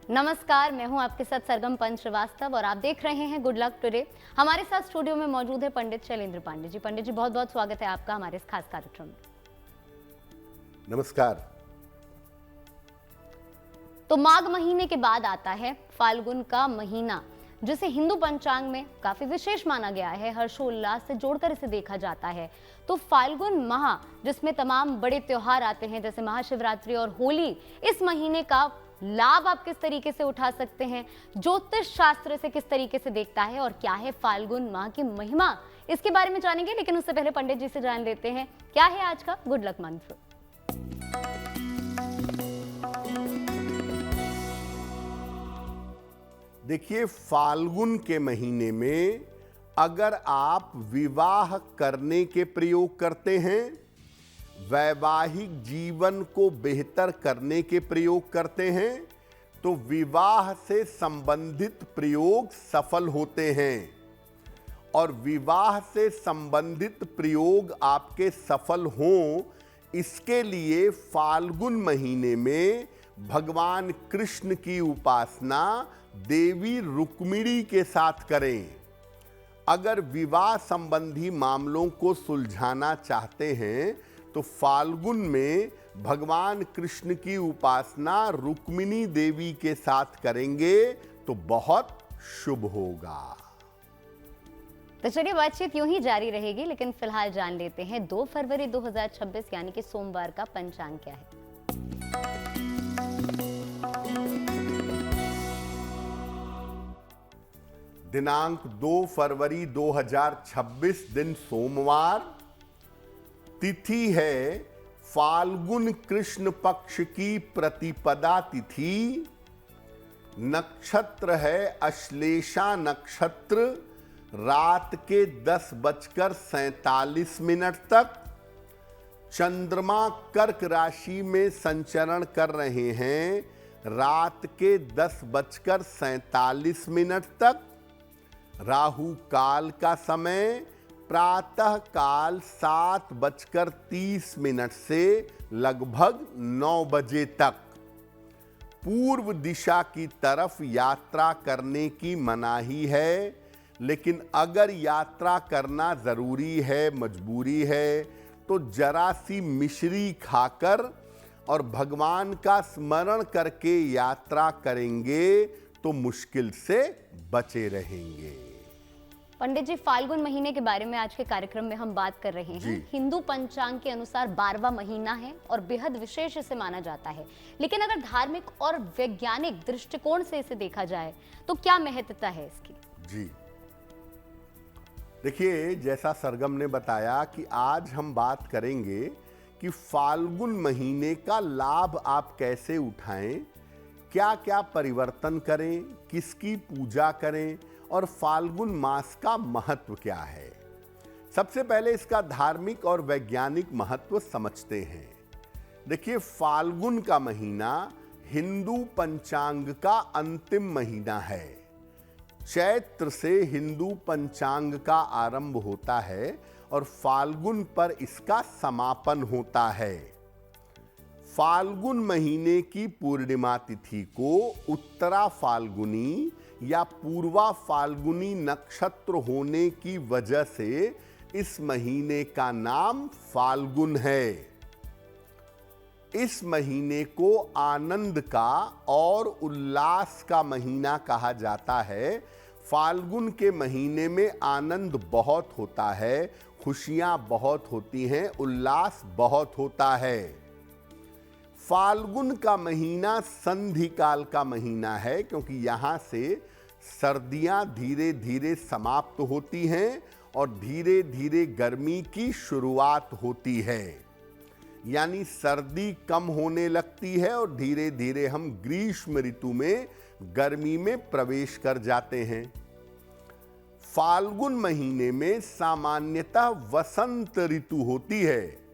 नमस्कार, मैं हूं आपके साथ सरगम पंच श्रीवास्तव और आप देख रहे हैं गुड लक टुडे। हमारे साथ स्टूडियो में मौजूद है पंडित शैलेंद्र पांडे जी। पंडित जी, बहुत बहुत स्वागत है आपका हमारे इस खास कार्यक्रम में। नमस्कार। तो माघ महीने के बाद आता है फाल्गुन का महीना, जिसे हिंदू पंचांग में काफी विशेष माना गया है। हर्षोल्लास से जोड़कर इसे देखा जाता है। तो फाल्गुन माह, जिसमें तमाम बड़े त्योहार आते हैं जैसे महाशिवरात्रि और होली, इस महीने का लाभ आप किस तरीके से उठा सकते हैं, ज्योतिष शास्त्र से किस तरीके से देखता है और क्या है फाल्गुन माह की महिमा, इसके बारे में जानेंगे। लेकिन उससे पहले पंडित जी से जान लेते हैं क्या है आज का गुड लक मंत्र। देखिए, फाल्गुन के महीने में अगर आप विवाह करने के प्रयोग करते हैं, वैवाहिक जीवन को बेहतर करने के प्रयोग करते हैं, तो विवाह से संबंधित प्रयोग सफल होते हैं। और विवाह से संबंधित प्रयोग आपके सफल हों, इसके लिए फाल्गुन महीने में भगवान कृष्ण की उपासना देवी रुक्मिणी के साथ करें। अगर विवाह संबंधी मामलों को सुलझाना चाहते हैं तो फाल्गुन में भगवान कृष्ण की उपासना रुक्मिणी देवी के साथ करेंगे तो बहुत शुभ होगा। तो चलिए, बातचीत यूं ही जारी रहेगी, लेकिन फिलहाल जान लेते हैं 2 फरवरी 2026 यानी कि सोमवार का पंचांग क्या है। दिनांक 2 फरवरी 2026 दिन सोमवार। तिथि है फाल्गुन कृष्ण पक्ष की प्रतिपदा तिथि। नक्षत्र है अश्लेषा नक्षत्र, रात के 10:47 तक। चंद्रमा कर्क राशि में संचरण कर रहे हैं रात के 10:47 तक। राहु काल का समय प्रातः काल 7:30 से लगभग 9 बजे तक। पूर्व दिशा की तरफ यात्रा करने की मनाही है, लेकिन अगर यात्रा करना जरूरी है, मजबूरी है, तो जरा सी मिश्री खाकर और भगवान का स्मरण करके यात्रा करेंगे तो मुश्किल से बचे रहेंगे। पंडित जी, फाल्गुन महीने के बारे में आज के कार्यक्रम में हम बात कर रहे हैं। हिंदू पंचांग के अनुसार 12वां महीना है और बेहद विशेष इसे माना जाता है। लेकिन अगर धार्मिक और वैज्ञानिक दृष्टिकोण से इसे देखा जाए तो क्या महत्वता है इसकी? जी देखिए, जैसा सरगम ने बताया कि आज हम बात करेंगे कि फाल्गुन महीने का लाभ आप कैसे उठाएं, क्या क्या परिवर्तन करें, किसकी पूजा करें और फाल्गुन मास का महत्व क्या है। सबसे पहले इसका धार्मिक और वैज्ञानिक महत्व समझते हैं। देखिए, फाल्गुन का महीना हिंदू पंचांग का अंतिम महीना है। चैत्र से हिंदू पंचांग का आरंभ होता है और फाल्गुन पर इसका समापन होता है। फाल्गुन महीने की पूर्णिमा तिथि को उत्तरा फाल्गुनी या पूर्वा फाल्गुनी नक्षत्र होने की वजह से इस महीने का नाम फाल्गुन है। इस महीने को आनंद का और उल्लास का महीना कहा जाता है। फाल्गुन के महीने में आनंद बहुत होता है, खुशियां बहुत होती हैं, उल्लास बहुत होता है। फाल्गुन का महीना संधि काल का महीना है, क्योंकि यहां से सर्दियां धीरे धीरे समाप्त होती हैं और धीरे धीरे गर्मी की शुरुआत होती है। यानी सर्दी कम होने लगती है और धीरे धीरे हम ग्रीष्म ऋतु में गर्मी में प्रवेश कर जाते हैं। फाल्गुन महीने में सामान्यतः वसंत ऋतु होती है।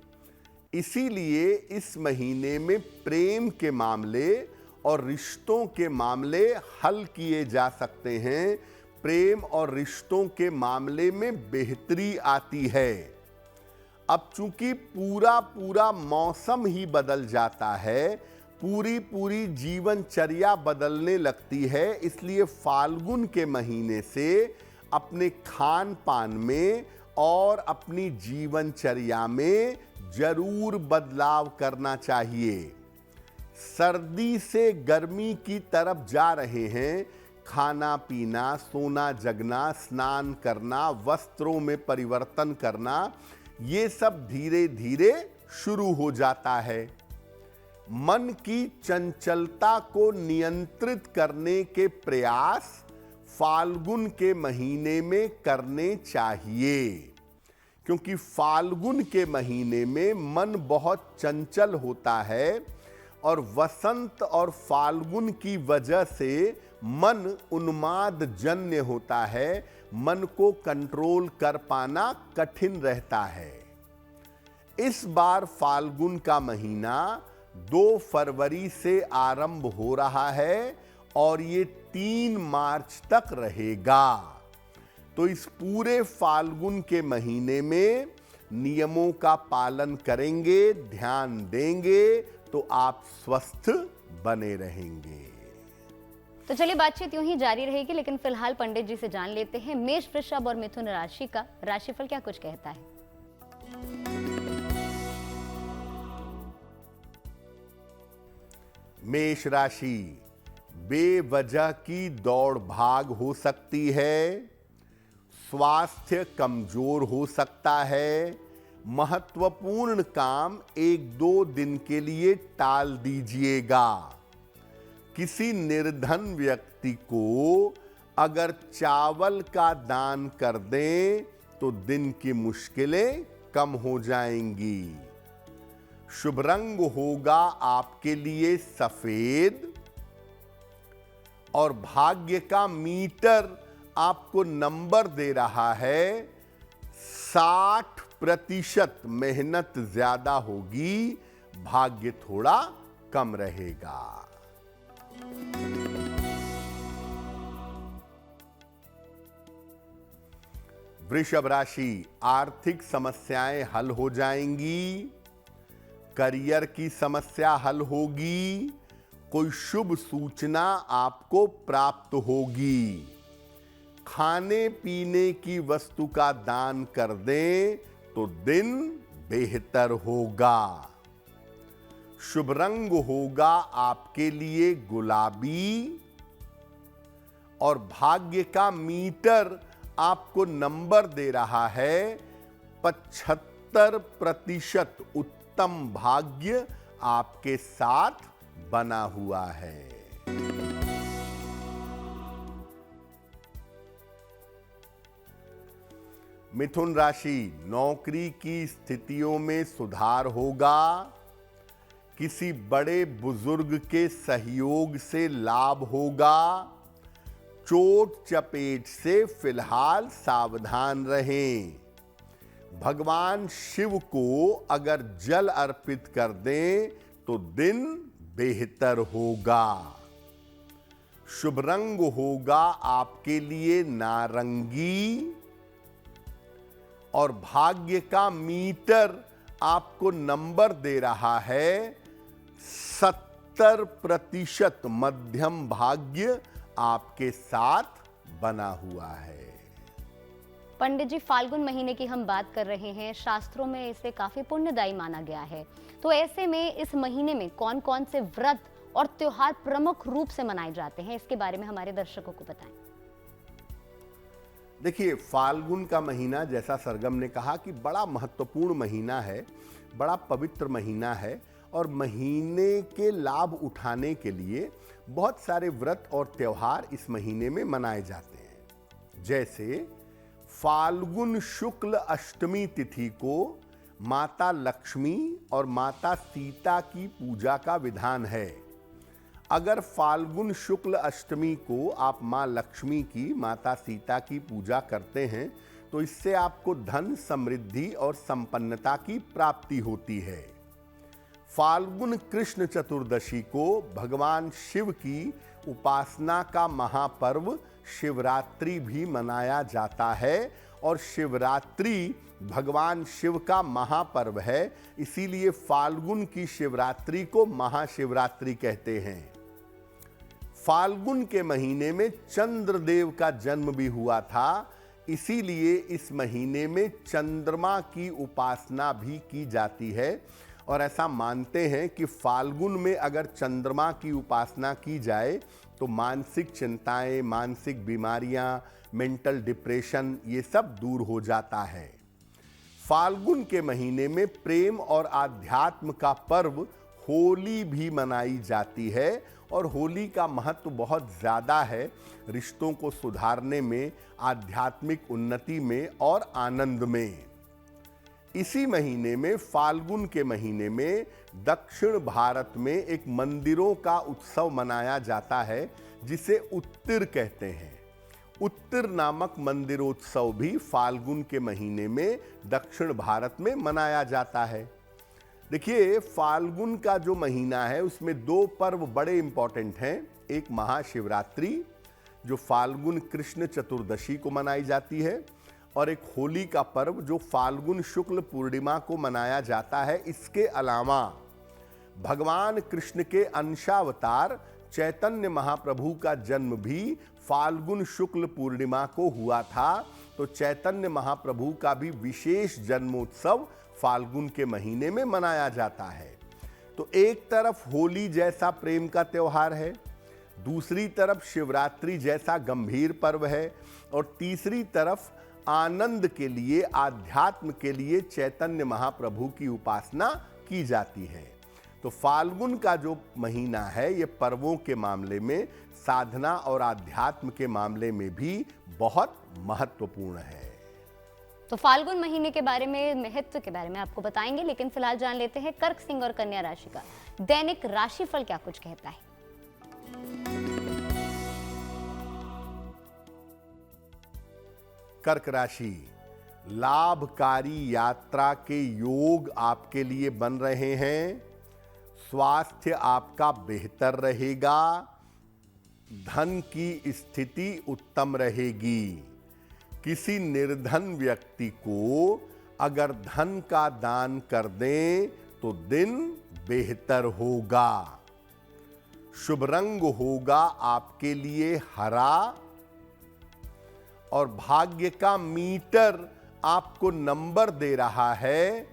इसीलिए इस महीने में प्रेम के मामले और रिश्तों के मामले हल किए जा सकते हैं। प्रेम और रिश्तों के मामले में बेहतरी आती है। अब चूंकि पूरा मौसम ही बदल जाता है, पूरी पूरी जीवनचर्या बदलने लगती है। इसलिए फाल्गुन के महीने से अपने खान पान में और अपनी जीवनचर्या में जरूर बदलाव करना चाहिए। सर्दी से गर्मी की तरफ जा रहे हैं, खाना पीना, सोना जगना, स्नान करना, वस्त्रों में परिवर्तन करना, ये सब धीरे धीरे शुरू हो जाता है। मन की चंचलता को नियंत्रित करने के प्रयास फाल्गुन के महीने में करने चाहिए, क्योंकि फाल्गुन के महीने में मन बहुत चंचल होता है और वसंत और फाल्गुन की वजह से मन उन्माद जन्य होता है। मन को कंट्रोल कर पाना कठिन रहता है। इस बार फाल्गुन का महीना 2 फरवरी से आरंभ हो रहा है और ये 3 मार्च तक रहेगा। तो इस पूरे फाल्गुन के महीने में नियमों का पालन करेंगे, ध्यान देंगे तो आप स्वस्थ बने रहेंगे। तो चलिए बातचीत यूं ही जारी रहेगी, लेकिन फिलहाल पंडित जी से जान लेते हैं मेष, वृषभ और मिथुन राशि का राशिफल क्या कुछ कहता है। मेष राशि, बेवजह की दौड़ भाग हो सकती है, स्वास्थ्य कमजोर हो सकता है, महत्वपूर्ण काम 1-2 दिन के लिए टाल दीजिएगा। किसी निर्धन व्यक्ति को अगर चावल का दान कर दें तो दिन की मुश्किलें कम हो जाएंगी। शुभ रंग होगा आपके लिए सफेद और भाग्य का मीटर आपको नंबर दे रहा है 60%। मेहनत ज्यादा होगी, भाग्य थोड़ा कम रहेगा। वृषभ राशि, आर्थिक समस्याएं हल हो जाएंगी, करियर की समस्या हल होगी, कोई शुभ सूचना आपको प्राप्त होगी। खाने पीने की वस्तु का दान कर दें तो दिन बेहतर होगा। शुभ रंग होगा आपके लिए गुलाबी और भाग्य का मीटर आपको नंबर दे रहा है 75%। उत्तम भाग्य आपके साथ बना हुआ है। मिथुन राशि, नौकरी की स्थितियों में सुधार होगा, किसी बड़े बुजुर्ग के सहयोग से लाभ होगा, चोट चपेट से फिलहाल सावधान रहें। भगवान शिव को अगर जल अर्पित कर दें तो दिन बेहतर होगा। शुभ रंग होगा आपके लिए नारंगी और भाग्य का मीटर आपको नंबर दे रहा है 70%। मध्यम भाग्य आपके साथ बना हुआ है। पंडित जी, फाल्गुन महीने की हम बात कर रहे हैं, शास्त्रों में इसे काफी पुण्यदायी माना गया है। तो ऐसे में इस महीने में कौन कौन से व्रत और त्योहार प्रमुख रूप से मनाए जाते हैं, इसके बारे में हमारे दर्शकों को बताएं। देखिए, फाल्गुन का महीना, जैसा सरगम ने कहा कि बड़ा महत्वपूर्ण महीना है, बड़ा पवित्र महीना है और महीने के लाभ उठाने के लिए बहुत सारे व्रत और त्योहार इस महीने में मनाए जाते हैं। जैसे फाल्गुन शुक्ल अष्टमी तिथि को माता लक्ष्मी और माता सीता की पूजा का विधान है। अगर फाल्गुन शुक्ल अष्टमी को आप मां लक्ष्मी की, माता सीता की पूजा करते हैं तो इससे आपको धन, समृद्धि और संपन्नता की प्राप्ति होती है। फाल्गुन कृष्ण चतुर्दशी को भगवान शिव की उपासना का महापर्व शिवरात्रि भी मनाया जाता है और शिवरात्रि भगवान शिव का महापर्व है, इसीलिए फाल्गुन की शिवरात्रि को महाशिवरात्रि कहते हैं। फाल्गुन के महीने में चंद्रदेव का जन्म भी हुआ था, इसीलिए इस महीने में चंद्रमा की उपासना भी की जाती है और ऐसा मानते हैं कि फाल्गुन में अगर चंद्रमा की उपासना की जाए तो मानसिक चिंताएं, मानसिक बीमारियां, मेंटल डिप्रेशन ये सब दूर हो जाता है। फाल्गुन के महीने में प्रेम और आध्यात्म का पर्व होली भी मनाई जाती है और होली का महत्व बहुत ज़्यादा है रिश्तों को सुधारने में, आध्यात्मिक उन्नति में और आनंद में। इसी महीने में, फाल्गुन के महीने में, दक्षिण भारत में एक मंदिरों का उत्सव मनाया जाता है जिसे उत्तिर कहते हैं। उत्तिर नामक मंदिरोत्सव भी फाल्गुन के महीने में दक्षिण भारत में मनाया जाता है। देखिए, फाल्गुन का जो महीना है उसमें दो पर्व बड़े इंपॉर्टेंट हैं। एक महाशिवरात्रि जो फाल्गुन कृष्ण चतुर्दशी को मनाई जाती है और एक होली का पर्व जो फाल्गुन शुक्ल पूर्णिमा को मनाया जाता है। इसके अलावा भगवान कृष्ण के अंशावतार चैतन्य महाप्रभु का जन्म भी फाल्गुन शुक्ल पूर्णिमा को हुआ था, तो चैतन्य महाप्रभु का भी विशेष जन्मोत्सव फाल्गुन के महीने में मनाया जाता है। तो एक तरफ होली जैसा प्रेम का त्योहार है, दूसरी तरफ शिवरात्रि जैसा गंभीर पर्व है और तीसरी तरफ आनंद के लिए, आध्यात्म के लिए चैतन्य महाप्रभु की उपासना की जाती है। तो फाल्गुन का जो महीना है ये पर्वों के मामले में, साधना और आध्यात्म के मामले में भी बहुत महत्वपूर्ण है। तो फाल्गुन महीने के बारे में, महत्व के बारे में आपको बताएंगे, लेकिन फिलहाल जान लेते हैं कर्क, सिंह और कन्या राशि का दैनिक राशिफल क्या कुछ कहता है। कर्क राशि, लाभकारी यात्रा के योग आपके लिए बन रहे हैं। स्वास्थ्य आपका बेहतर रहेगा। धन की स्थिति उत्तम रहेगी। किसी निर्धन व्यक्ति को अगर धन का दान कर दें तो दिन बेहतर होगा। शुभ रंग होगा आपके लिए हरा और भाग्य का मीटर आपको नंबर दे रहा है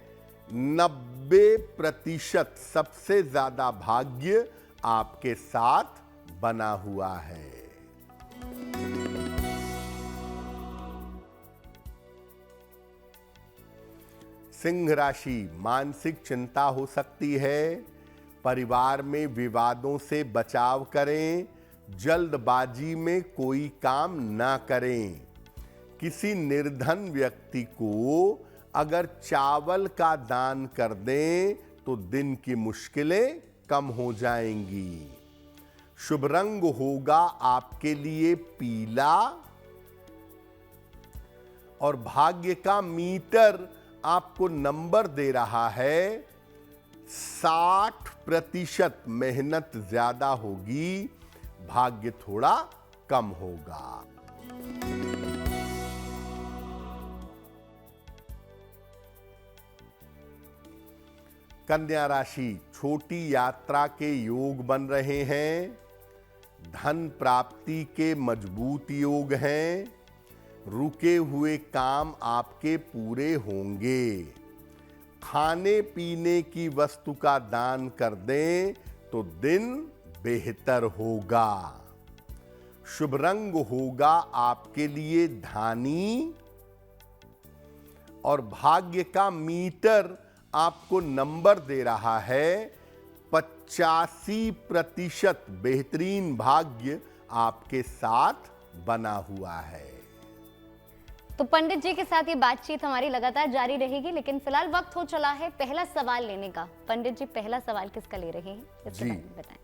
90%। सबसे ज्यादा भाग्य आपके साथ बना हुआ है। सिंह राशि, मानसिक चिंता हो सकती है। परिवार में विवादों से बचाव करें। जल्दबाजी में कोई काम ना करें। किसी निर्धन व्यक्ति को अगर चावल का दान कर दें तो दिन की मुश्किलें कम हो जाएंगी। शुभ रंग होगा आपके लिए पीला और भाग्य का मीटर आपको नंबर दे रहा है 60%। मेहनत ज्यादा होगी, भाग्य थोड़ा कम होगा। कन्या राशि, छोटी यात्रा के योग बन रहे हैं। धन प्राप्ति के मजबूत योग हैं। रुके हुए काम आपके पूरे होंगे। खाने पीने की वस्तु का दान कर दें तो दिन बेहतर होगा। शुभ रंग होगा आपके लिए धानी और भाग्य का मीटर आपको नंबर दे रहा है 85%। बेहतरीन भाग्य आपके साथ बना हुआ है। तो पंडित जी के साथ ये बातचीत हमारी लगातार जारी रहेगी, लेकिन फिलहाल वक्त हो चला है पहला सवाल लेने का। पंडित जी, पहला सवाल किसका ले रहे हैं, इसके बारे में बताएं।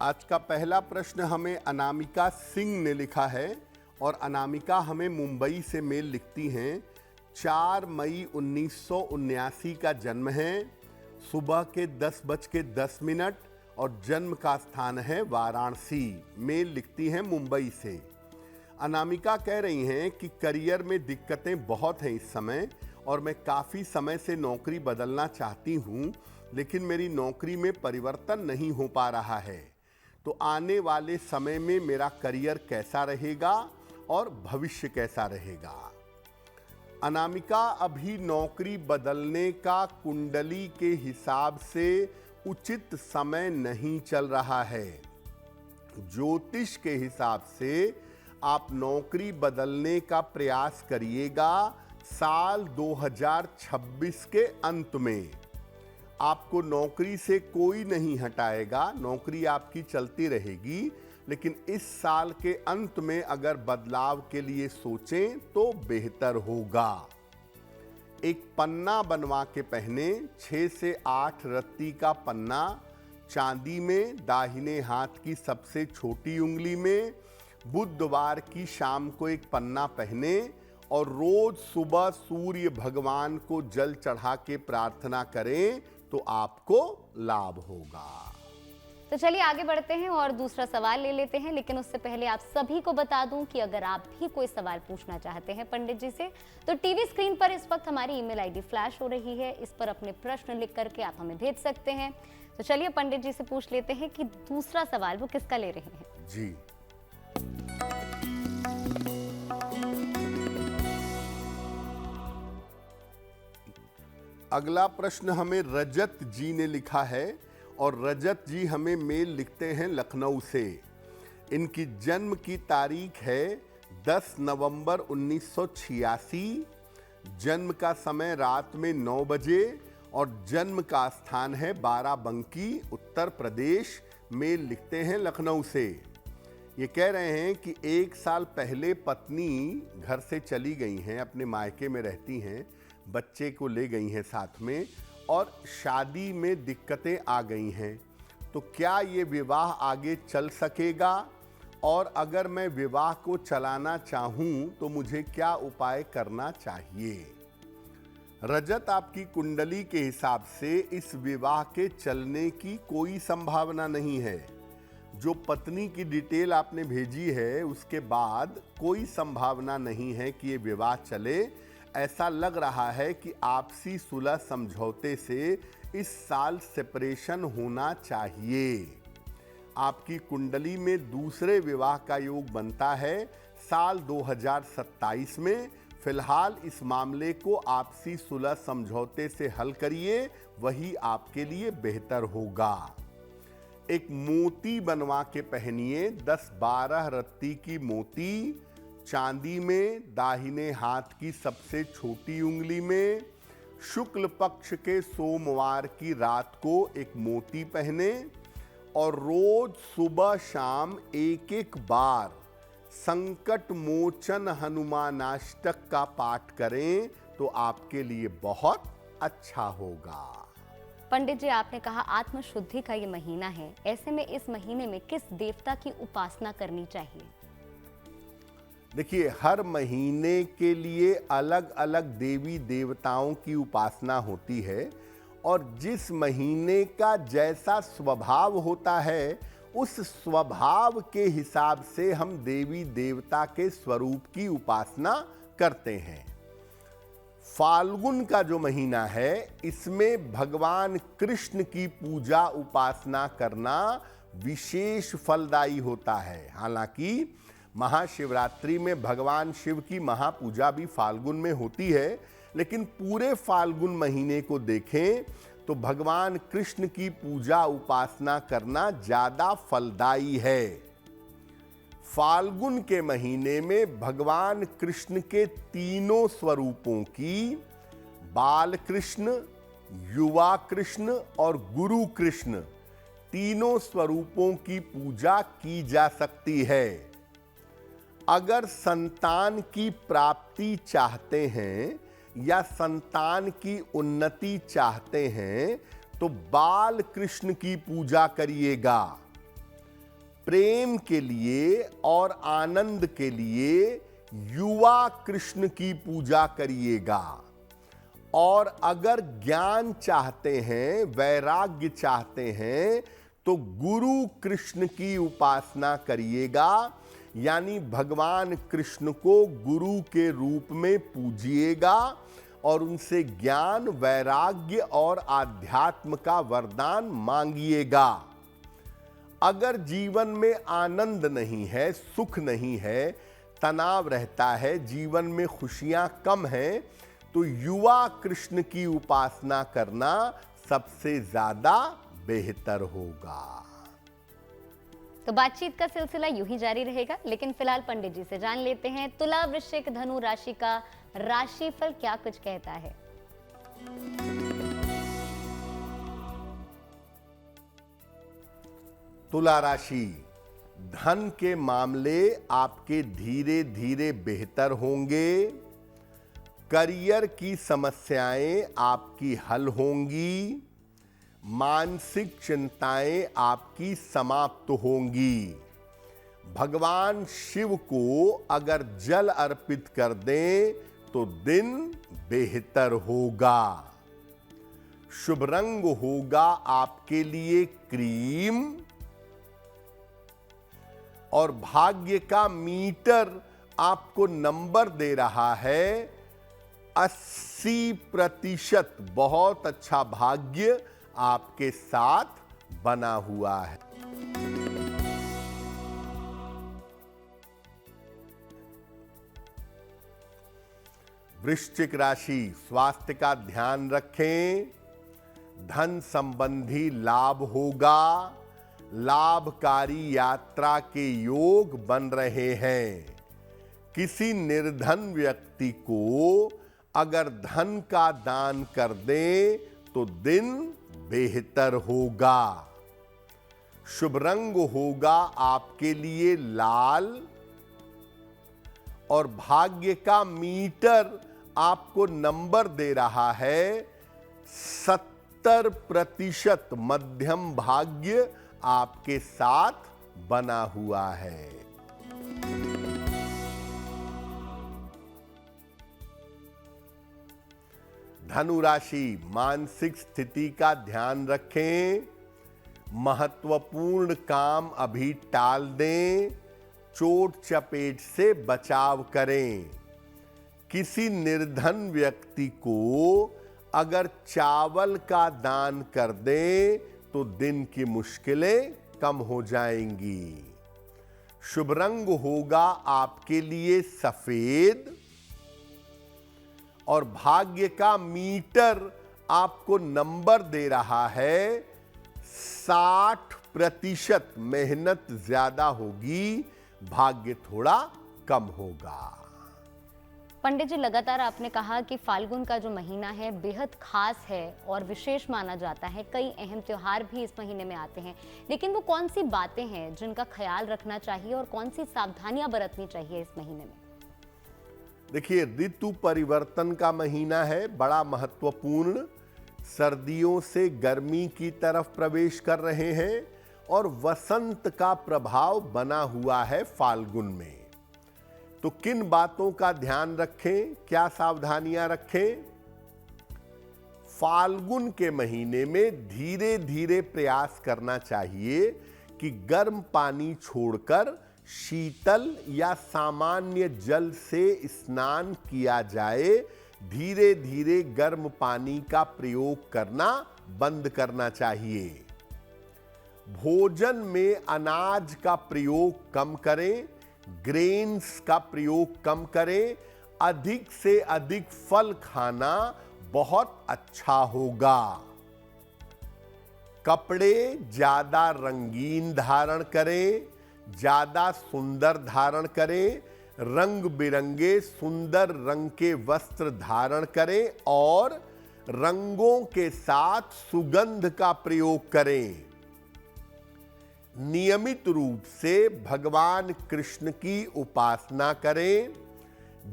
आज का पहला प्रश्न हमें अनामिका सिंह ने लिखा है और अनामिका हमें मुंबई से मेल लिखती हैं 4 मई 1979 का जन्म है, सुबह के 10:10 और जन्म का स्थान है वाराणसी। मेल लिखती हैं मुंबई से। अनामिका कह रही हैं कि करियर में दिक्कतें बहुत हैं इस समय और मैं काफ़ी समय से नौकरी बदलना चाहती हूँ, लेकिन मेरी नौकरी में परिवर्तन नहीं हो पा रहा है। तो आने वाले समय में मेरा करियर कैसा रहेगा और भविष्य कैसा रहेगा? अनामिका, अभी नौकरी बदलने का कुंडली के हिसाब से उचित समय नहीं चल रहा है। ज्योतिष के हिसाब से आप नौकरी बदलने का प्रयास करिएगा साल 2026 के अंत में। आपको नौकरी से कोई नहीं हटाएगा, नौकरी आपकी चलती रहेगी, लेकिन इस साल के अंत में अगर बदलाव के लिए सोचें तो बेहतर होगा। एक पन्ना बनवा के पहने, 6 से 8 रत्ती का पन्ना, चांदी में, दाहिने हाथ की सबसे छोटी उंगली में। बुधवार की शाम को एक पन्ना पहने और रोज सुबह सूर्य भगवान को जल चढ़ा के प्रार्थना करें तो आपको लाभ होगा। तो चलिए आगे बढ़ते हैं और दूसरा सवाल ले लेते हैं, लेकिन उससे पहले आप सभी को बता दूं कि अगर आप भी कोई सवाल पूछना चाहते हैं पंडित जी से, तो टीवी स्क्रीन पर इस वक्त हमारी ईमेल आईडी फ्लैश हो रही है, इस पर अपने प्रश्न लिख करके आप हमें भेज सकते हैं। तो चलिए पंडित जी से पूछ लेते हैं कि दूसरा सवाल वो किसका ले रहे हैं। जी, अगला प्रश्न हमें रजत जी ने लिखा है और रजत जी हमें मेल लिखते हैं लखनऊ से। इनकी जन्म की तारीख है 10 नवंबर 1986, जन्म का समय रात में 9 बजे और जन्म का स्थान है बाराबंकी, उत्तर प्रदेश। मेल लिखते हैं लखनऊ से। ये कह रहे हैं कि 1 साल पहले पत्नी घर से चली गई हैं, अपने मायके में रहती हैं, बच्चे को ले गई हैं साथ में, और शादी में दिक्कतें आ गई हैं। तो क्या ये विवाह आगे चल सकेगा? और अगर मैं विवाह को चलाना चाहूँ तो मुझे क्या उपाय करना चाहिए? रजत, आपकी कुंडली के हिसाब से इस विवाह के चलने की कोई संभावना नहीं है। जो पत्नी की डिटेल आपने भेजी है उसके बाद कोई संभावना नहीं है कि ये विवाह चले। ऐसा लग रहा है कि आपसी सुलह समझौते से इस साल सेपरेशन होना चाहिए। आपकी कुंडली में दूसरे विवाह का योग बनता है साल 2027 में। फिलहाल इस मामले को आपसी सुलह समझौते से हल करिए, वही आपके लिए बेहतर होगा। एक मोती बनवा के पहनिए, 10-12 रत्ती की मोती, चांदी में, दाहिने हाथ की सबसे छोटी उंगली में। शुक्ल पक्ष के सोमवार की रात को एक मोती पहने और रोज सुबह शाम एक बार संकट मोचन हनुमानाष्टक का पाठ करें तो आपके लिए बहुत अच्छा होगा। पंडित जी, आपने कहा आत्म शुद्धि का ये महीना है, ऐसे में इस महीने में किस देवता की उपासना करनी चाहिए? देखिए, हर महीने के लिए अलग अलग देवी देवताओं की उपासना होती है और जिस महीने का जैसा स्वभाव होता है उस स्वभाव के हिसाब से हम देवी देवता के स्वरूप की उपासना करते हैं। फाल्गुन का जो महीना है, इसमें भगवान कृष्ण की पूजा उपासना करना विशेष फलदायी होता है। हालांकि महाशिवरात्रि में भगवान शिव की महापूजा भी फाल्गुन में होती है, लेकिन पूरे फाल्गुन महीने को देखें तो भगवान कृष्ण की पूजा उपासना करना ज्यादा फलदायी है। फाल्गुन के महीने में भगवान कृष्ण के तीनों स्वरूपों की, बाल कृष्ण, युवा कृष्ण और गुरु कृष्ण, तीनों स्वरूपों की पूजा की जा सकती है। अगर संतान की प्राप्ति चाहते हैं या संतान की उन्नति चाहते हैं तो बाल कृष्ण की पूजा करिएगा। प्रेम के लिए और आनंद के लिए युवा कृष्ण की पूजा करिएगा। और अगर ज्ञान चाहते हैं, वैराग्य चाहते हैं, तो गुरु कृष्ण की उपासना करिएगा, यानी भगवान कृष्ण को गुरु के रूप में पूजिएगा और उनसे ज्ञान, वैराग्य और आध्यात्म का वरदान मांगिएगा। अगर जीवन में आनंद नहीं है, सुख नहीं है, तनाव रहता है, जीवन में खुशियां कम हैं, तो युवा कृष्ण की उपासना करना सबसे ज्यादा बेहतर होगा। तो बातचीत का सिलसिला यूं ही जारी रहेगा, लेकिन फिलहाल पंडित जी से जान लेते हैं तुला, वृश्चिक, धनु राशि का राशिफल क्या कुछ कहता है। तुला राशि, धन के मामले आपके धीरे धीरे बेहतर होंगे। करियर की समस्याएं आपकी हल होंगी। मानसिक चिंताएं आपकी समाप्त होंगी। भगवान शिव को अगर जल अर्पित कर दें तो दिन बेहतर होगा। शुभ रंग होगा आपके लिए क्रीम। और भाग्य का मीटर आपको नंबर दे रहा है 80%। बहुत अच्छा भाग्य आपके साथ बना हुआ है। वृश्चिक राशि, स्वास्थ्य का ध्यान रखें। धन संबंधी लाभ होगा। लाभकारी यात्रा के योग बन रहे हैं। किसी निर्धन व्यक्ति को अगर धन का दान कर दें तो दिन बेहतर होगा। शुभ रंग होगा आपके लिए लाल। और भाग्य का मीटर आपको नंबर दे रहा है 70%। मध्यम भाग्य आपके साथ बना हुआ है। धनु राशि, मानसिक स्थिति का ध्यान रखें। महत्वपूर्ण काम अभी टाल दें। चोट चपेट से बचाव करें। किसी निर्धन व्यक्ति को अगर चावल का दान कर दें तो दिन की मुश्किलें कम हो जाएंगी। शुभ रंग होगा आपके लिए सफेद। और भाग्य का मीटर आपको नंबर दे रहा है 60%। मेहनत ज्यादा होगी, भाग्य थोड़ा कम होगा। पंडित जी, लगातार आपने कहा कि फाल्गुन का जो महीना है बेहद खास है और विशेष माना जाता है। कई अहम त्योहार भी इस महीने में आते हैं, लेकिन वो कौन सी बातें हैं जिनका ख्याल रखना चाहिए और कौन सी सावधानियां बरतनी चाहिए इस महीने में? देखिए, ऋतु परिवर्तन का महीना है, बड़ा महत्वपूर्ण। सर्दियों से गर्मी की तरफ प्रवेश कर रहे हैं और वसंत का प्रभाव बना हुआ है फाल्गुन में। तो किन बातों का ध्यान रखें, क्या सावधानियां रखें? फाल्गुन के महीने में धीरे धीरे प्रयास करना चाहिए कि गर्म पानी छोड़कर शीतल या सामान्य जल से स्नान किया जाए। धीरे धीरे गर्म पानी का प्रयोग करना बंद करना चाहिए। भोजन में अनाज का प्रयोग कम करें। ग्रेन्स का प्रयोग कम करें। अधिक से अधिक फल खाना बहुत अच्छा होगा। कपड़े ज्यादा रंगीन धारण करें, ज्यादा सुंदर धारण करें। रंग बिरंगे सुंदर रंग के वस्त्र धारण करें और रंगों के साथ सुगंध का प्रयोग करें। नियमित रूप से भगवान कृष्ण की उपासना करें।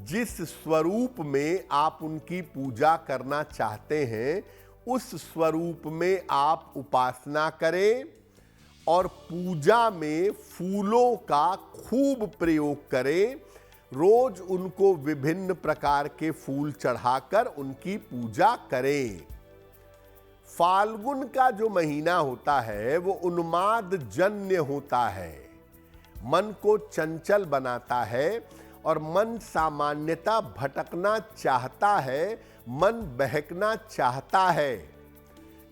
जिस स्वरूप में आप उनकी पूजा करना चाहते हैं उस स्वरूप में आप उपासना करें और पूजा में फूलों का खूब प्रयोग करें। रोज उनको विभिन्न प्रकार के फूल चढ़ाकर उनकी पूजा करें। फाल्गुन का जो महीना होता है वो उन्माद जन्य होता है, मन को चंचल बनाता है और मन सामान्यता भटकना चाहता है, मन बहकना चाहता है।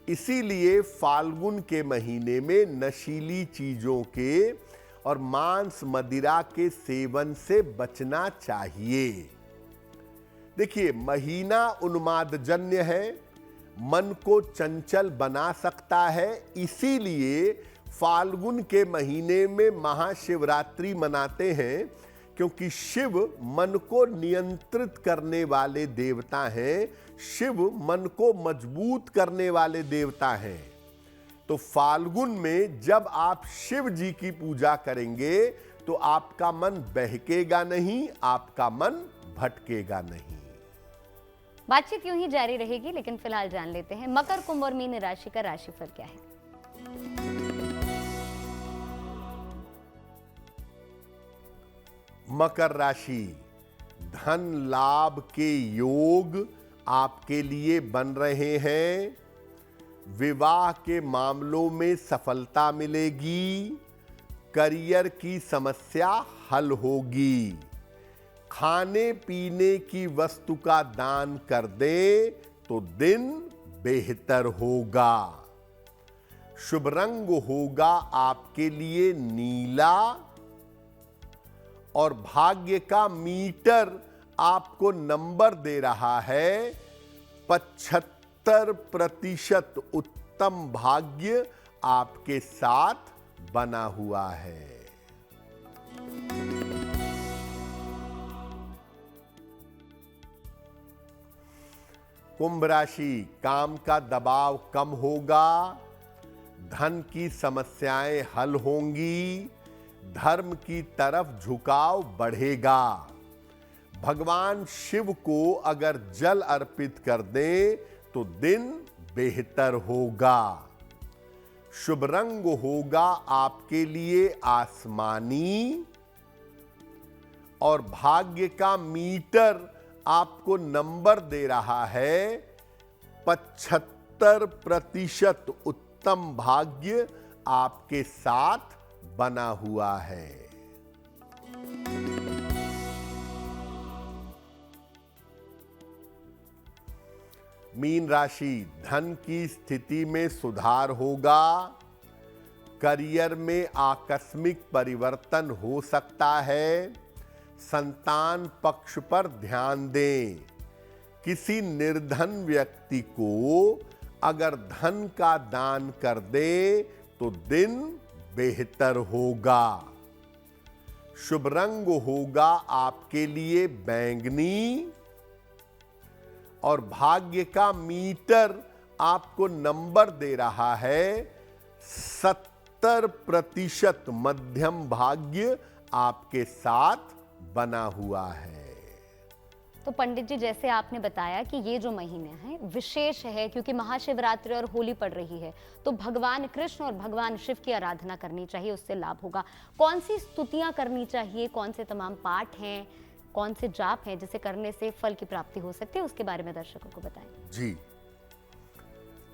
इसीलिए फाल्गुन के महीने में नशीली चीजों के और मांस मदिरा के सेवन से बचना चाहिए। देखिए, महीना उन्मादजन्य है, मन को चंचल बना सकता है। इसीलिए फाल्गुन के महीने में महाशिवरात्रि मनाते हैं, क्योंकि शिव मन को नियंत्रित करने वाले देवता हैं, शिव मन को मजबूत करने वाले देवता हैं। तो फाल्गुन में जब आप शिव जी की पूजा करेंगे तो आपका मन बहकेगा नहीं, आपका मन भटकेगा नहीं। बातचीत यूं ही जारी रहेगी, लेकिन फिलहाल जान लेते हैं मकर, कुंभ और मीन राशि का राशिफल क्या है। मकर राशि, धन लाभ के योग आपके लिए बन रहे हैं। विवाह के मामलों में सफलता मिलेगी। करियर की समस्या हल होगी। खाने पीने की वस्तु का दान कर दें तो दिन बेहतर होगा। शुभ रंग होगा आपके लिए नीला और भाग्य का मीटर आपको नंबर दे रहा है 75%। उत्तम भाग्य आपके साथ बना हुआ है। कुंभ राशि, काम का दबाव कम होगा। धन की समस्याएं हल होंगी। धर्म की तरफ झुकाव बढ़ेगा। भगवान शिव को अगर जल अर्पित कर दें तो दिन बेहतर होगा। शुभ रंग होगा आपके लिए आसमानी और भाग्य का मीटर आपको नंबर दे रहा है 75%। उत्तम भाग्य आपके साथ बना हुआ है। मीन राशि, धन की स्थिति में सुधार होगा। करियर में आकस्मिक परिवर्तन हो सकता है। संतान पक्ष पर ध्यान दें। किसी निर्धन व्यक्ति को अगर धन का दान कर दे तो दिन बेहतर होगा। शुभ रंग होगा आपके लिए बैंगनी और भाग्य का मीटर आपको नंबर दे रहा है 70%। मध्यम भाग्य आपके साथ बना हुआ है। तो पंडित जी, जैसे आपने बताया कि ये जो महीने हैं विशेष है, क्योंकि महाशिवरात्रि और होली पड़ रही है, तो भगवान कृष्ण और भगवान शिव की आराधना करनी चाहिए, उससे लाभ होगा। कौन सी स्तुतियां करनी चाहिए, कौन से तमाम पाठ हैं, कौन से जाप हैं जिसे करने से फल की प्राप्ति हो सकती है, उसके बारे में दर्शकों को बताएं। जी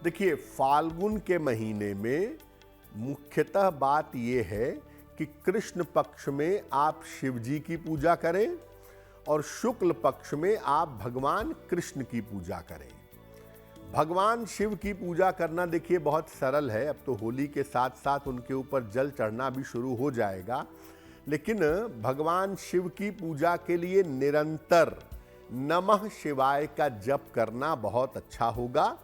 देखिए, फाल्गुन के महीने में मुख्यतः बात यह है कि कृष्ण पक्ष में आप शिव जी की पूजा करें और शुक्ल पक्ष में आप भगवान कृष्ण की पूजा करें। भगवान शिव की पूजा करना देखिए बहुत सरल है। अब तो होली के साथ साथ उनके ऊपर जल चढ़ना भी शुरू हो जाएगा, लेकिन भगवान शिव की पूजा के लिए निरंतर नमः शिवाय का जप करना बहुत अच्छा होगा।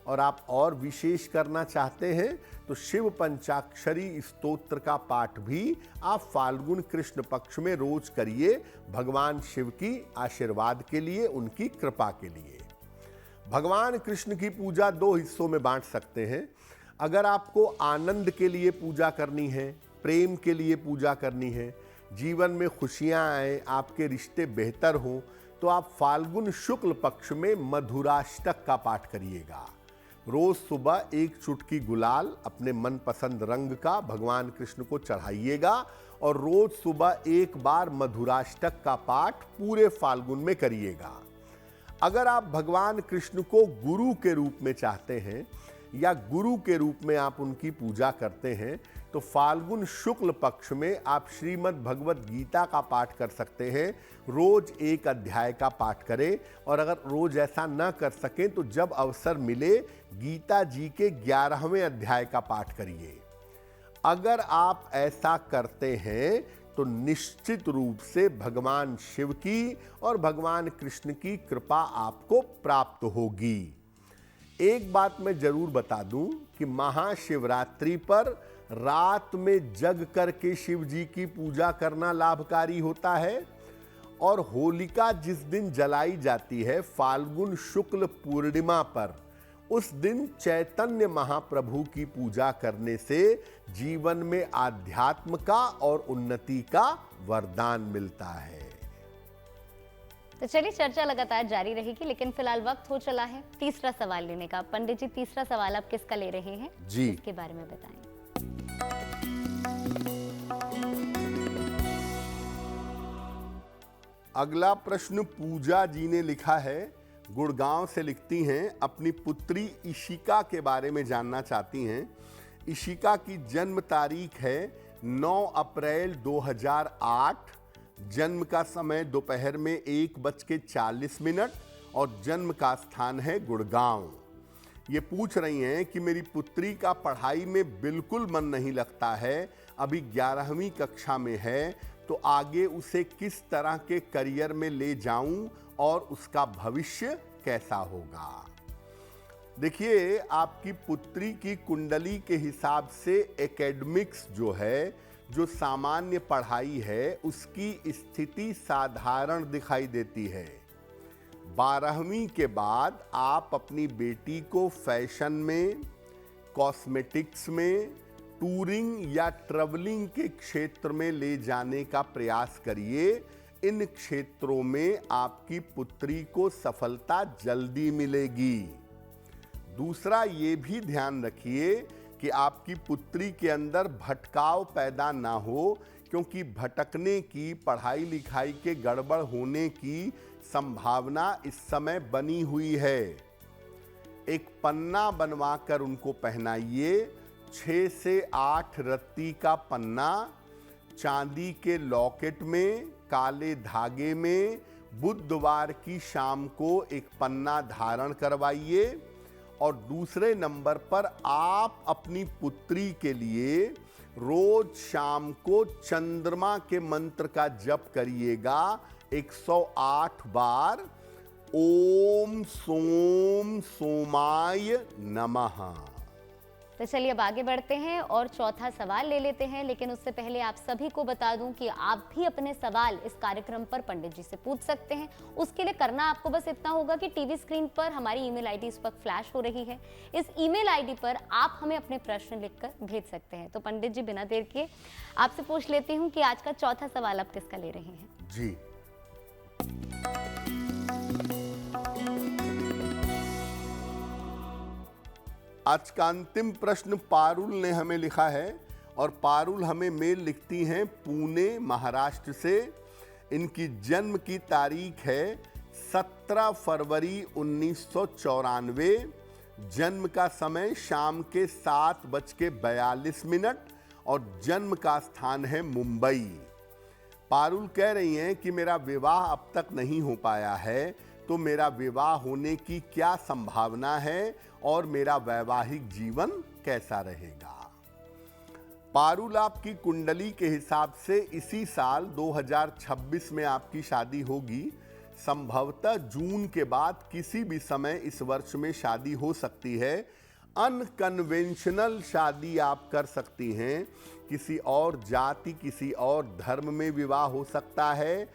और आप और विशेष करना चाहते हैं तो शिव पंचाक्षरी स्तोत्र का पाठ भी आप फाल्गुन कृष्ण पक्ष में रोज करिए, भगवान शिव की आशीर्वाद के लिए, उनकी कृपा के लिए। भगवान कृष्ण की पूजा दो हिस्सों में बांट सकते हैं। अगर आपको आनंद के लिए पूजा करनी है, प्रेम के लिए पूजा करनी है, जीवन में खुशियां आए, आपके रिश्ते बेहतर हों, तो आप फाल्गुन शुक्ल पक्ष में मधुराष्टक का पाठ करिएगा। रोज सुबह एक चुटकी गुलाल अपने मनपसंद रंग का भगवान कृष्ण को चढ़ाइएगा और रोज सुबह एक बार मधुराष्टक का पाठ पूरे फाल्गुन में करिएगा। अगर आप भगवान कृष्ण को गुरु के रूप में चाहते हैं या गुरु के रूप में आप उनकी पूजा करते हैं तो फाल्गुन शुक्ल पक्ष में आप श्रीमद् भगवत गीता का पाठ कर सकते हैं। रोज एक अध्याय का पाठ करें और अगर रोज ऐसा न कर सकें तो जब अवसर मिले गीता जी के 11वें अध्याय का पाठ करिए। अगर आप ऐसा करते हैं तो निश्चित रूप से भगवान शिव की और भगवान कृष्ण की कृपा आपको प्राप्त होगी। एक बात मैं जरूर बता दूं कि महाशिवरात्रि पर रात में जग करके शिव जी की पूजा करना लाभकारी होता है और होलिका जिस दिन जलाई जाती है फाल्गुन शुक्ल पूर्णिमा पर, उस दिन चैतन्य महाप्रभु की पूजा करने से जीवन में आध्यात्म का और उन्नति का वरदान मिलता है। तो चलिए चर्चा लगातार जारी रहेगी, लेकिन फिलहाल वक्त हो चला है तीसरा सवाल लेने का। पंडित जी, तीसरा सवाल आप किसका ले रहे हैं जी, इसके बारे में बताएं। अगला प्रश्न पूजा जी ने लिखा है, गुड़गांव से लिखती हैं, अपनी पुत्री इशिका के बारे में जानना चाहती हैं। इशिका की जन्म तारीख है 9 अप्रैल 2008, जन्म का समय दोपहर में 1:40 और जन्म का स्थान है गुड़गांव। ये पूछ रही हैं कि मेरी पुत्री का पढ़ाई में बिल्कुल मन नहीं लगता है, अभी 11वीं कक्षा में है, तो आगे उसे किस तरह के करियर में ले जाऊं और उसका भविष्य कैसा होगा। देखिए, आपकी पुत्री की कुंडली के हिसाब से एकेडमिक्स जो है, जो सामान्य पढ़ाई है, उसकी स्थिति साधारण दिखाई देती है। 12वीं के बाद आप अपनी बेटी को फैशन में, कॉस्मेटिक्स में, टूरिंग या ट्रैवलिंग के क्षेत्र में ले जाने का प्रयास करिए। इन क्षेत्रों में आपकी पुत्री को सफलता जल्दी मिलेगी। दूसरा, ये भी ध्यान रखिए कि आपकी पुत्री के अंदर भटकाव पैदा ना हो, क्योंकि भटकने की, पढ़ाई लिखाई के गड़बड़ होने की संभावना इस समय बनी हुई है। एक पन्ना बनवाकर उनको पहनाइए, 6 से 8 रत्ती का पन्ना, चांदी के लॉकेट में, काले धागे में, बुधवार की शाम को एक पन्ना धारण करवाइए। और दूसरे नंबर पर आप अपनी पुत्री के लिए रोज शाम को चंद्रमा के मंत्र का जप करिएगा 108 बार, ओम सोम सोमाय नमः। तो चलिए अब आगे बढ़ते हैं और चौथा सवाल ले लेते हैं, लेकिन उससे पहले आप सभी को बता दूं कि आप भी अपने सवाल इस कार्यक्रम पर पंडित जी से पूछ सकते हैं। उसके लिए करना आपको बस इतना होगा कि टीवी स्क्रीन पर हमारी ईमेल आईडी इस वक्त फ्लैश हो रही है, इस ईमेल आईडी पर आप हमें अपने प्रश्न लिखकर भेज सकते हैं। तो पंडित जी, बिना देर किए आपसे पूछ लेती हूँ कि आज का चौथा सवाल आप किसका ले रहे हैं। जी, आज का अंतिम प्रश्न पारुल ने हमें लिखा है और पारुल हमें मेल लिखती हैं पुणे महाराष्ट्र से। इनकी जन्म की तारीख है 17 फरवरी 1994, जन्म का समय शाम के 7:42 और जन्म का स्थान है मुंबई। पारुल कह रही हैं कि मेरा विवाह अब तक नहीं हो पाया है, तो मेरा विवाह होने की क्या संभावना है और मेरा वैवाहिक जीवन कैसा रहेगा। पारुल, आपकी कुंडली के हिसाब से इसी साल 2026 में आपकी शादी होगी। संभवतः जून के बाद किसी भी समय इस वर्ष में शादी हो सकती है। अनकन्वेंशनल शादी आप कर सकती हैं, किसी और जाति, किसी और धर्म में विवाह हो सकता है,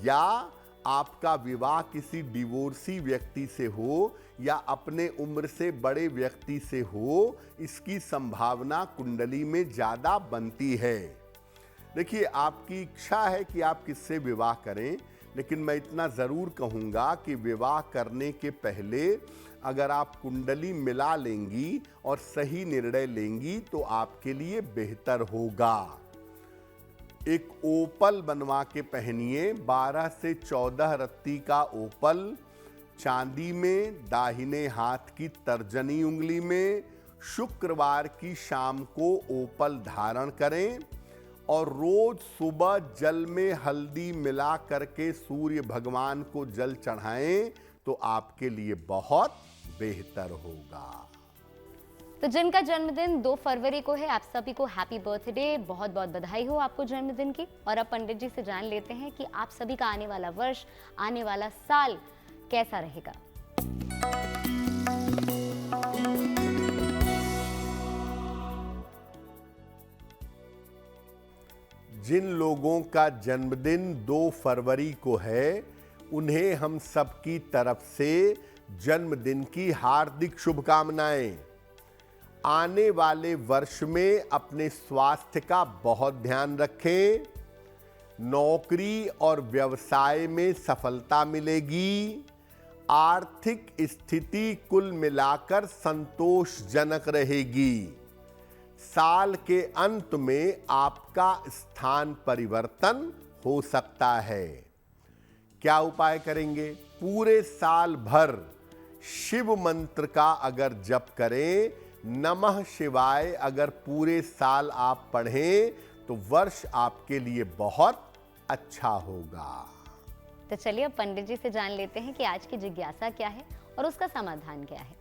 या आपका विवाह किसी डिवोर्सी व्यक्ति से हो या अपने उम्र से बड़े व्यक्ति से हो, इसकी संभावना कुंडली में ज़्यादा बनती है। देखिए, आपकी इच्छा है कि आप किससे विवाह करें, लेकिन मैं इतना जरूर कहूंगा कि विवाह करने के पहले अगर आप कुंडली मिला लेंगी और सही निर्णय लेंगी तो आपके लिए बेहतर होगा। एक ओपल बनवा के पहनिए, 12 से 14 रत्ती का ओपल, चांदी में, दाहिने हाथ की तर्जनी उंगली में। शुक्रवार की शाम को ओपल धारण करें और रोज सुबह जल में हल्दी मिला करके सूर्य भगवान को जल चढ़ाएं तो आपके लिए बहुत बेहतर होगा। तो जिनका जन्मदिन 2 फरवरी को है, आप सभी को हैप्पी बर्थडे, बहुत बहुत बधाई हो आपको जन्मदिन की। और अब पंडित जी से जान लेते हैं कि आप सभी का आने वाला वर्ष, आने वाला साल कैसा रहेगा। जिन लोगों का जन्मदिन 2 फरवरी को है, उन्हें हम सबकी तरफ से जन्मदिन की हार्दिक शुभकामनाएं। आने वाले वर्ष में अपने स्वास्थ्य का बहुत ध्यान रखें। नौकरी और व्यवसाय में सफलता मिलेगी। आर्थिक स्थिति कुल मिलाकर संतोषजनक रहेगी। साल के अंत में आपका स्थान परिवर्तन हो सकता है। क्या उपाय करेंगे? पूरे साल भर शिव मंत्र का अगर जप करें, नमः शिवाय अगर पूरे साल आप पढ़ें तो वर्ष आपके लिए बहुत अच्छा होगा। तो चलिए अब पंडित जी से जान लेते हैं कि आज की जिज्ञासा क्या है और उसका समाधान क्या है।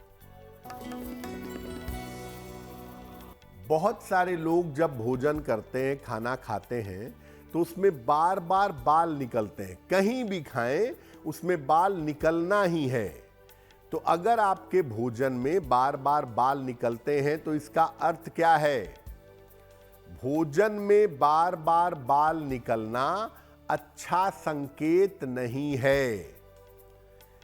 बहुत सारे लोग जब भोजन करते हैं, खाना खाते हैं, तो उसमें बार बार बाल निकलते हैं। कहीं भी खाएं उसमें बाल निकलना ही है। तो अगर आपके भोजन में बार बार बाल निकलते हैं तो इसका अर्थ क्या है? भोजन में बार बार बाल निकलना अच्छा संकेत नहीं है।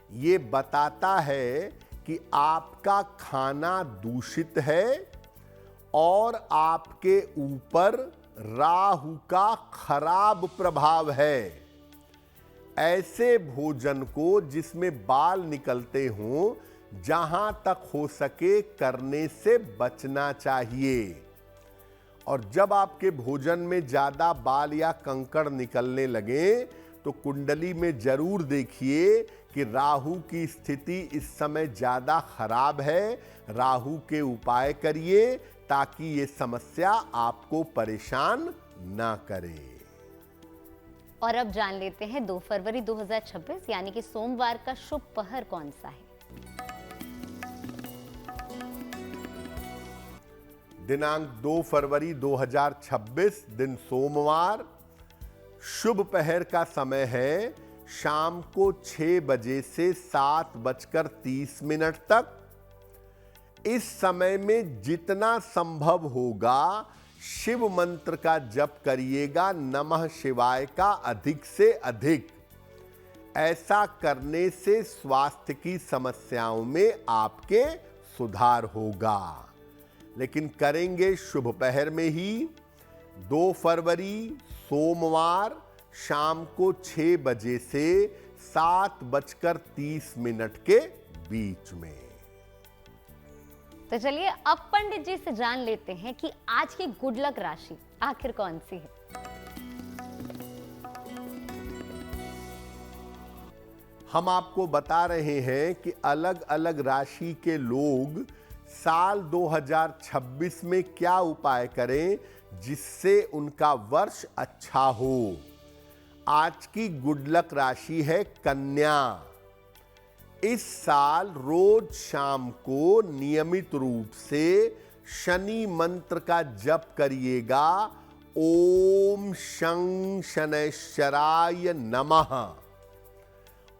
ये बताता है कि आपका खाना दूषित है और आपके ऊपर राहु का खराब प्रभाव है। ऐसे भोजन को जिसमें बाल निकलते हों, जहां तक हो सके करने से बचना चाहिए। और जब आपके भोजन में ज्यादा बाल या कंकड़ निकलने लगे तो कुंडली में जरूर देखिए कि राहु की स्थिति इस समय ज्यादा खराब है। राहु के उपाय करिए ताकि ये समस्या आपको परेशान ना करे। और अब जान लेते हैं 2 फरवरी 2026 यानी कि सोमवार का शुभ पहर कौन सा है। दिनांक 2 फरवरी 2026 दिन सोमवार। शुभ पहर का समय है शाम को 6 बजे से 7:30 तक। इस समय में जितना संभव होगा शिव मंत्र का जप करिएगा, नमः शिवाय का अधिक से अधिक। ऐसा करने से स्वास्थ्य की समस्याओं में आपके सुधार होगा। लेकिन करेंगे शुभ पहर में ही। 2 फरवरी सोमवार शाम को 6 बजे से 7:30 के बीच में। तो चलिए अब पंडित जी से जान लेते हैं कि आज की गुड लक राशि आखिर कौन सी है। हम आपको बता रहे हैं कि अलग अलग राशि के लोग साल 2026 में क्या उपाय करें जिससे उनका वर्ष अच्छा हो। आज की गुड लक राशि है कन्या। इस साल रोज शाम को नियमित रूप से शनि मंत्र का जप करिएगा। ओम शं शनैश्चराय नमः।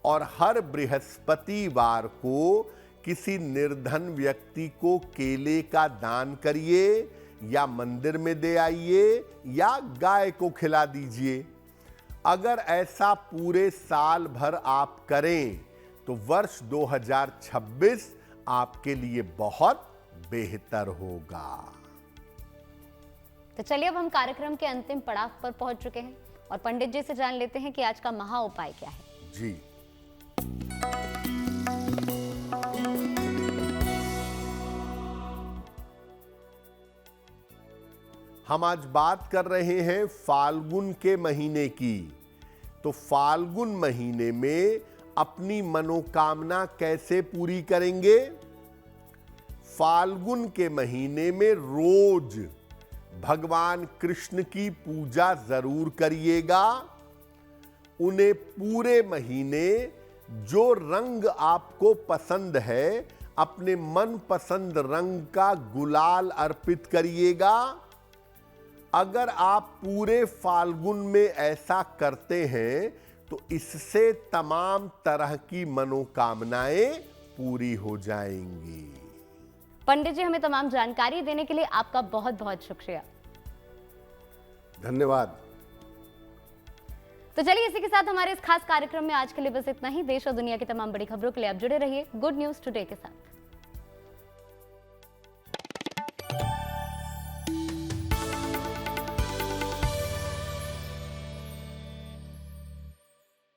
और हर बृहस्पतिवार को किसी निर्धन व्यक्ति को केले का दान करिए या मंदिर में दे आइए या गाय को खिला दीजिए। अगर ऐसा पूरे साल भर आप करें तो वर्ष 2026 आपके लिए बहुत बेहतर होगा। तो चलिए अब हम कार्यक्रम के अंतिम पड़ाव पर पहुंच चुके हैं और पंडित जी से जान लेते हैं कि आज का महा उपाय क्या है। जी, हम आज बात कर रहे हैं फाल्गुन के महीने की। तो फाल्गुन महीने में अपनी मनोकामना कैसे पूरी करेंगे? फाल्गुन के महीने में रोज भगवान कृष्ण की पूजा जरूर करिएगा। उन्हें पूरे महीने जो रंग आपको पसंद है, अपने मन पसंद रंग का गुलाल अर्पित करिएगा। अगर आप पूरे फाल्गुन में ऐसा करते हैं तो इससे तमाम तरह की मनोकामनाएं पूरी हो जाएंगी। पंडित जी, हमें तमाम जानकारी देने के लिए आपका बहुत बहुत शुक्रिया। धन्यवाद। तो चलिए, इसी के साथ हमारे इस खास कार्यक्रम में आज के लिए बस इतना ही। देश और दुनिया की तमाम बड़ी खबरों के लिए आप जुड़े रहिए गुड न्यूज टुडे के साथ।